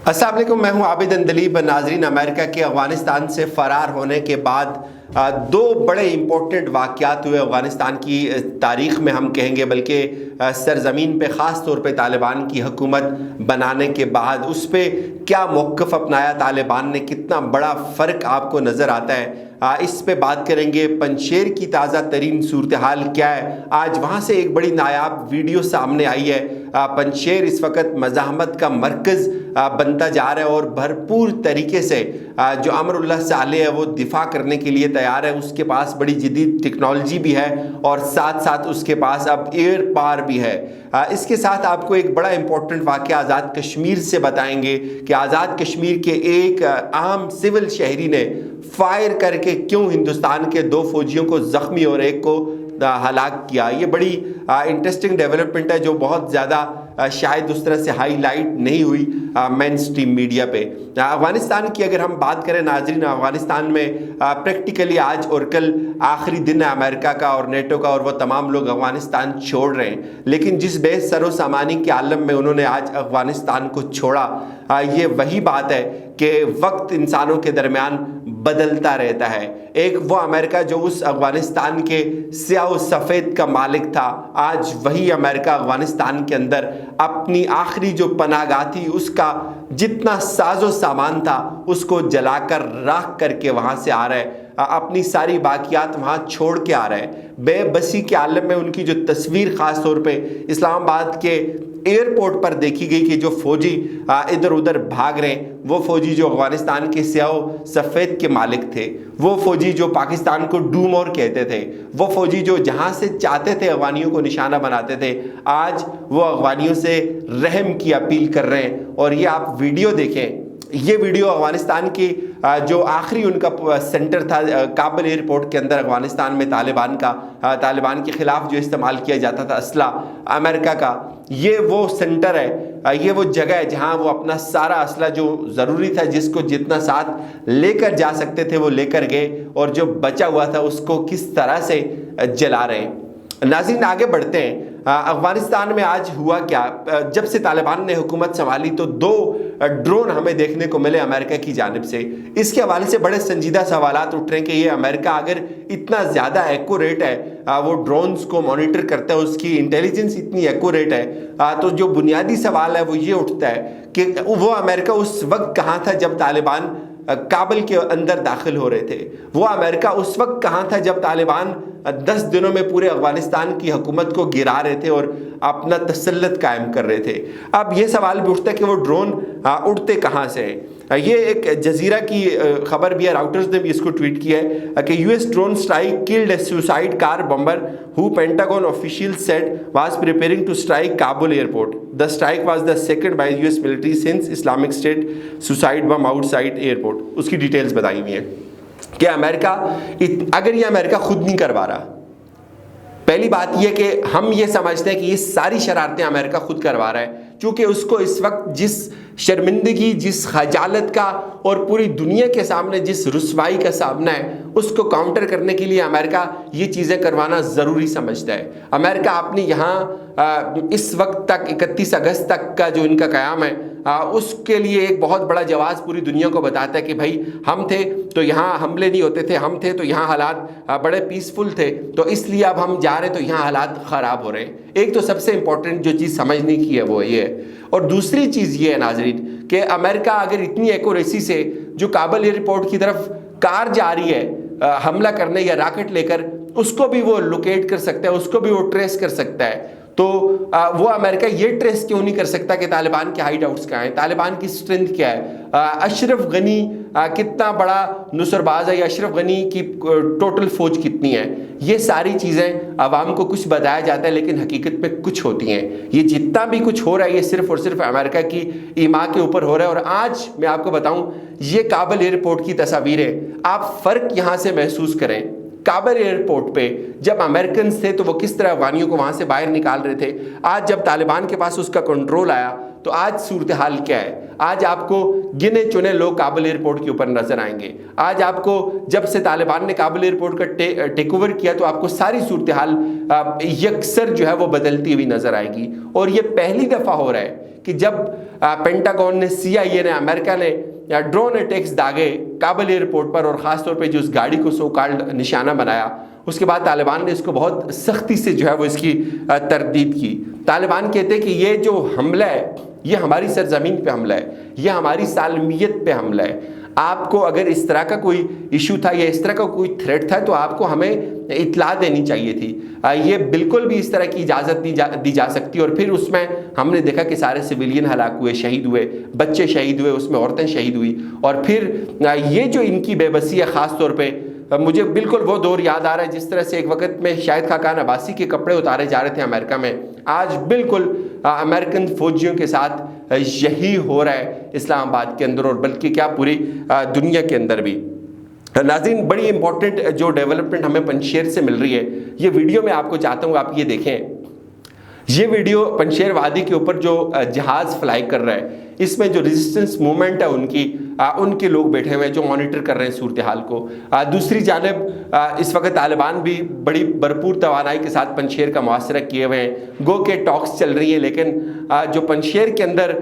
अस्सलाम वालेकुम, मैं हूं आबिद अंदलीब। नाजरीन, अमेरिका के अफगानिस्तान से फ़रार होने के बाद दो बड़े इम्पोर्टेंट वाक़यात हुए अफ़गानिस्तान की तारीख़ में, हम कहेंगे बल्कि सरज़मीन पे ख़ास तौर पे तालिबान की हुकूमत बनाने के बाद उस पर क्या मौक़िफ़ अपनाया तालिबान ने, कितना बड़ा फ़र्क आपको नज़र आता है, इस पे बात करेंगे। पंजशेर की ताज़ा तरीन सूरत हाल क्या है, आज वहाँ से एक बड़ी नायाब वीडियो सामने आई है। पंजशेर इस वक्त मज़ाहमत का मरकज़ बनता जा रहा है और भरपूर तरीके से जो अमरुल्लाह साले है वो दिफा करने के लिए तैयार है। उसके पास बड़ी जदीद टेक्नोलॉजी भी है और साथ साथ उसके पास अब एयर पार भी है। इसके साथ आपको एक बड़ा इंपॉर्टेंट वाक़या आज़ाद कश्मीर से बताएंगे कि आज़ाद कश्मीर के एक अहम सिविल शहरी ने फायर करके क्यों हिंदुस्तान के दो फौजियों को ज़ख्मी और एक को हलाक किया। ये बड़ी इंटरेस्टिंग डेवलपमेंट है जो बहुत ज़्यादा शायद उस तरह से हाईलाइट नहीं हुई मेन स्ट्रीम मीडिया पे। अफ़गानिस्तान की अगर हम बात करें नाज़रीन, अफ़गानिस्तान में प्रैक्टिकली आज और कल आखिरी दिन है अमेरिका का और नेटो का, और वो तमाम लोग अफ़गानिस्तान छोड़ रहे हैं। लेकिन जिस बेसरो सामानी के आलम में उन्होंने आज अफ़गानिस्तान को छोड़ा, ये वही बात है कि वक्त इंसानों के दरमियान बदलता रहता है। एक वो अमेरिका जो उस अफ़गानिस्तान के स्याह सफ़ेद का मालिक था, आज वही अमेरिका अफ़गानिस्तान के अंदर अपनी आखिरी जो पनाहगाह थी उसका जितना साजो सामान था उसको जलाकर राख करके वहाँ से आ रहा है, अपनी सारी बाकियात वहाँ छोड़ के आ रहा है। बेबसी के आलम में उनकी जो तस्वीर ख़ास तौर पे इस्लामाबाद के एयरपोर्ट पर देखी गई कि जो फ़ौजी इधर उधर भाग रहे हैं, वो फ़ौजी जो अफ़गानिस्तान के स्याह सफ़ेद के मालिक थे, वो फ़ौजी जो पाकिस्तान को डूमोर कहते थे, वो फ़ौजी जो जहाँ से चाहते थे अफ़गानियों को निशाना बनाते थे, आज वो अफ़गानियों से रहम की अपील कर रहे हैं। और ये आप वीडियो देखें, ये वीडियो अफ़गानिस्तान की जो आखिरी उनका सेंटर था काबुल एयरपोर्ट के अंदर अफ़गानिस्तान में तालिबान के ख़िलाफ़ जो इस्तेमाल किया जाता था असला अमेरिका का, ये वो सेंटर है, ये वो जगह है जहां वो अपना सारा असला जो ज़रूरी था, जिसको जितना साथ लेकर जा सकते थे वो लेकर गए, और जो बचा हुआ था उसको किस तरह से जला रहे हैं। नाज़रीन, आगे बढ़ते हैं। अफ़गानिस्तान में आज हुआ क्या, जब से तालिबान ने हुकूमत संभाली तो दो ड्रोन हमें देखने को मिले अमेरिका की जानिब से। इसके हवाले से बड़े संजीदा सवालात उठ रहे हैं कि ये अमेरिका अगर इतना ज़्यादा एक्यूरेट है, वो ड्रोन्स को मॉनिटर करता है, उसकी इंटेलिजेंस इतनी एक्यूरेट है, तो जो बुनियादी सवाल है वो ये उठता है कि वो अमेरिका उस वक्त कहाँ था जब तालिबान काबुल के अंदर दाखिल हो रहे थे। वो अमेरिका उस वक्त कहाँ था जब तालिबान 10 दिनों में पूरे अफ़गानिस्तान की हुकूमत को गिरा रहे थे और अपना तसल्लुत कायम कर रहे थे। अब ये सवाल भी उठता है कि वो ड्रोन उड़ते कहाँ से हैं। ये एक जजीरा की खबर भी है, राउटर्स ने भी इसको ट्वीट किया है कि US drone strike killed a suicide car bomber who Pentagon official said was preparing to strike Kabul airport. The strike was the second by US military since Islamic State suicide bomb outside airport. उसकी details बताई हुई है कि America, अगर ये America खुद नहीं करवा रहा, पहली बात यह कि हम ये समझते हैं कि ये सारी शरारतें अमेरिका खुद करवा रहा है, क्योंकि उसको इस वक्त जिस शर्मिंदगी, जिस खजालत का और पूरी दुनिया के सामने जिस रुसवाई का सामना है, उसको काउंटर करने के लिए अमेरिका ये चीज़ें करवाना ज़रूरी समझता है। अमेरिका अपनी यहाँ इस वक्त तक 31 अगस्त तक का जो इनका क़याम है, उसके लिए एक बहुत बड़ा जवाब पूरी दुनिया को बताता है कि भाई हम थे तो यहाँ हमले नहीं होते थे, हम थे तो यहाँ हालात बड़े पीसफुल थे, तो इसलिए अब हम जा रहे तो यहाँ हालात ख़राब हो रहे हैं। एक तो सबसे इम्पोर्टेंट जो चीज़ समझने की है वो ये है। और दूसरी चीज़ ये है नाज़रीन कि अमेरिका अगर इतनी एक्यूरेसी से जो काबुल एयरपोर्ट की तरफ कार जा रही है हमला करने या रॉकेट लेकर, उसको भी वो लोकेट कर सकता है, उसको भी वो ट्रेस कर सकता है, तो वो अमेरिका ये ट्रेस क्यों नहीं कर सकता कि तालिबान के हाइड आउट्स कहाँ हैं, तालिबान की स्ट्रेंथ क्या है, अशरफ गनी कितना बड़ा नुसरबाज है, या अशरफ गनी की टोटल फौज कितनी है। ये सारी चीज़ें आवाम को कुछ बताया जाता है लेकिन हकीकत में कुछ होती हैं। ये जितना भी कुछ हो रहा है ये सिर्फ और सिर्फ अमेरिका की ईमा के ऊपर हो रहा है। और आज मैं आपको बताऊं, ये काबुल एयरपोर्ट की तस्वीरें, आप फ़र्क यहाँ से महसूस करें। काबुल एयरपोर्ट पे जब अमेरिकन थे तो वो किस तरह अफगानियों को वहाँ से बाहर निकाल रहे थे, आज जब तालिबान के पास उसका कंट्रोल आया तो आज सूरत हाल क्या है। आज आपको गिने चुने लोग काबुल एयरपोर्ट के ऊपर नजर आएंगे। आज आपको जब से तालिबान ने काबुल एयरपोर्ट का टेक ओवर किया तो आपको सारी सूरत हाल यकसर जो है वो बदलती हुई नजर आएगी। और ये पहली दफ़ा हो रहा है کہ جب پینٹاگون نے CIA نے امریکہ نے ڈرون اٹیکس داغے کابل ایئرپورٹ پر اور خاص طور پہ جو اس گاڑی کو سو کالڈ نشانہ بنایا، اس کے بعد طالبان نے اس کو بہت سختی سے جو ہے وہ اس کی تردید کی۔ طالبان کہتے ہیں کہ یہ جو حملہ ہے یہ ہماری سرزمین پہ حملہ ہے، یہ ہماری سالمیت پہ حملہ ہے۔ آپ کو اگر اس طرح کا کوئی ایشو تھا یا اس طرح کا کوئی تھریٹ تھا تو آپ کو ہمیں اطلاع دینی چاہیے تھی۔ یہ بالکل بھی اس طرح کی اجازت دی جا سکتی۔ اور پھر اس میں ہم نے دیکھا کہ سارے سویلین ہلاک ہوئے، شہید ہوئے، بچے شہید ہوئے، اس میں عورتیں شہید ہوئی۔ اور پھر یہ جو ان کی بے بسی ہے، خاص طور پہ مجھے بالکل وہ دور یاد آ رہا ہے جس طرح سے ایک وقت میں شاہد خاقان عباسی کے کپڑے اتارے جا رہے تھے امریکہ میں، آج بالکل امریکن فوجیوں کے ساتھ یہی ہو رہا ہے اسلام آباد کے اندر، اور بلکہ کیا پوری دنیا کے اندر بھی۔ ناظرین، بڑی امپورٹنٹ جو ڈیولپمنٹ ہمیں پنجشیر سے مل رہی ہے، یہ ویڈیو میں آپ کو چاہتا ہوں آپ یہ دیکھیں۔ یہ ویڈیو پنجشیر وادی کے اوپر جو جہاز فلائی کر رہا ہے، اس میں جو ریزسٹنس موومنٹ ہے ان کے لوگ بیٹھے ہوئے ہیں جو مانیٹر کر رہے ہیں صورتحال کو۔ دوسری جانب اس وقت طالبان بھی بڑی بھرپور توانائی کے ساتھ پنجشیر کا محاصرہ کیے ہوئے ہیں، گو کہ ٹاکس چل رہی ہیں، لیکن جو پنجشیر کے اندر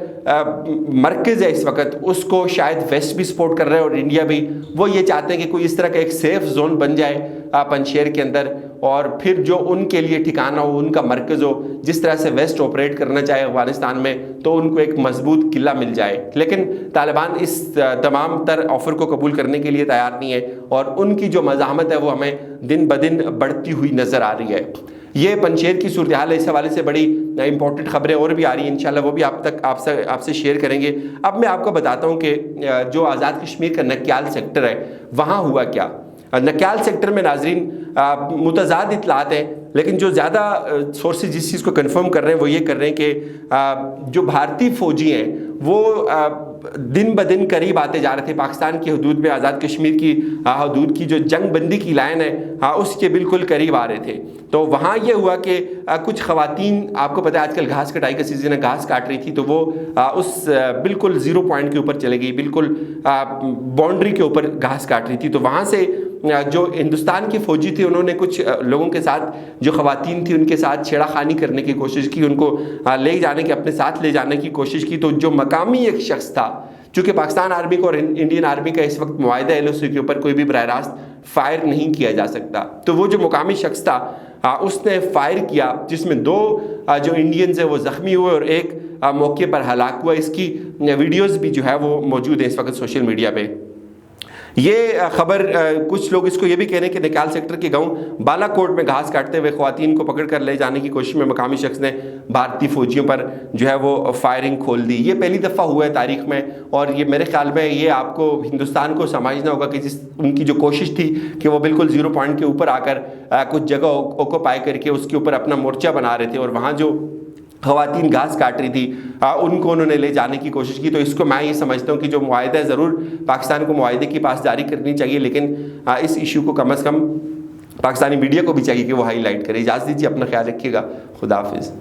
مرکز ہے اس وقت، اس کو شاید ویسٹ بھی سپورٹ کر رہے ہیں اور انڈیا بھی۔ وہ یہ چاہتے ہیں کہ کوئی اس طرح کا ایک سیف زون بن جائے پنجشیر کے اندر، اور پھر جو ان کے لیے ٹھکانہ ہو، ان کا مرکز ہو، جس طرح سے ویسٹ آپریٹ کرنا چاہے افغانستان میں، تو ان کو ایک مضبوط قلعہ مل جائے۔ لیکن طالبان اس تمام تر آفر کو قبول کرنے کے لیے تیار نہیں ہے، اور ان کی جو مزاحمت ہے وہ ہمیں دن بدن بڑھتی ہوئی نظر آ رہی ہے۔ یہ پنجشیر کی صورتحال ہے، اس حوالے سے بڑی امپورٹنٹ خبریں اور بھی آ رہی ہیں، انشاءاللہ وہ بھی آپ سے شیئر کریں گے۔ اب میں آپ کو بتاتا ہوں کہ جو آزاد کشمیر کا نکیال سیکٹر ہے وہاں ہوا کیا۔ نکیال سیکٹر میں ناظرین متضاد اطلاعات ہیں، لیکن جو زیادہ سورسز جس چیز کو کنفرم کر رہے ہیں وہ یہ کر رہے ہیں کہ جو بھارتی فوجی ہیں وہ دن بدن قریب آتے جا رہے تھے پاکستان کی حدود میں، آزاد کشمیر کی حدود کی جو جنگ بندی کی لائن ہے اس کے بالکل قریب آ رہے تھے۔ تو وہاں یہ ہوا کہ کچھ خواتین، آپ کو پتہ ہے آج کل گھاس کٹائی کا سیزن ہے، گھاس کاٹ رہی تھی، تو وہ اس بالکل زیرو پوائنٹ کے اوپر چلے گئی، بالکل باؤنڈری کے اوپر گھاس کاٹ رہی تھی۔ تو وہاں سے جو ہندوستان کی فوجی تھی انہوں نے کچھ لوگوں کے ساتھ، جو خواتین تھی ان کے ساتھ چھیڑا خانی کرنے کی کوشش کی، ان کو لے جانے کی، اپنے ساتھ لے جانے کی کوشش کی۔ تو جو مقامی ایک شخص تھا، چونکہ پاکستان آرمی کو اور انڈین آرمی کا اس وقت معاہدہ ہے، LOC کے اوپر کوئی بھی براہ راست فائر نہیں کیا جا سکتا، تو وہ جو مقامی شخص تھا اس نے فائر کیا، جس میں 2 جو انڈینز ہیں وہ زخمی ہوئے اور ایک موقع پر ہلاک ہوا۔ اس کی ویڈیوز بھی جو ہے وہ موجود ہیں اس وقت سوشل میڈیا پہ۔ یہ خبر کچھ لوگ اس کو یہ بھی کہہ رہے ہیں کہ نکیال سیکٹر کے گاؤں بالا کوٹ میں گھاس کاٹتے ہوئے خواتین کو پکڑ کر لے جانے کی کوشش میں مقامی شخص نے بھارتی فوجیوں پر جو ہے وہ فائرنگ کھول دی۔ یہ پہلی دفعہ ہوا ہے تاریخ میں، اور یہ میرے خیال میں یہ آپ کو ہندوستان کو سمجھنا ہوگا کہ ان کی جو کوشش تھی کہ وہ بالکل زیرو پوائنٹ کے اوپر آ کر کچھ جگہ اوکوپائی کر کے اس کے اوپر اپنا مورچہ بنا رہے تھے، اور وہاں جو خواتین گھاس کاٹ رہی تھی ان کو انہوں نے لے جانے کی کوشش کی۔ تو اس کو میں یہ سمجھتا ہوں کہ جو معاہدہ ہے ضرور پاکستان کو معاہدے کی پاسداری کرنی چاہیے، لیکن اس ایشو کو کم از کم پاکستانی میڈیا کو بھی چاہیے کہ وہ ہائی لائٹ کرے۔ اجازت دیجیے، اپنا خیال رکھیے گا، خدا حافظ۔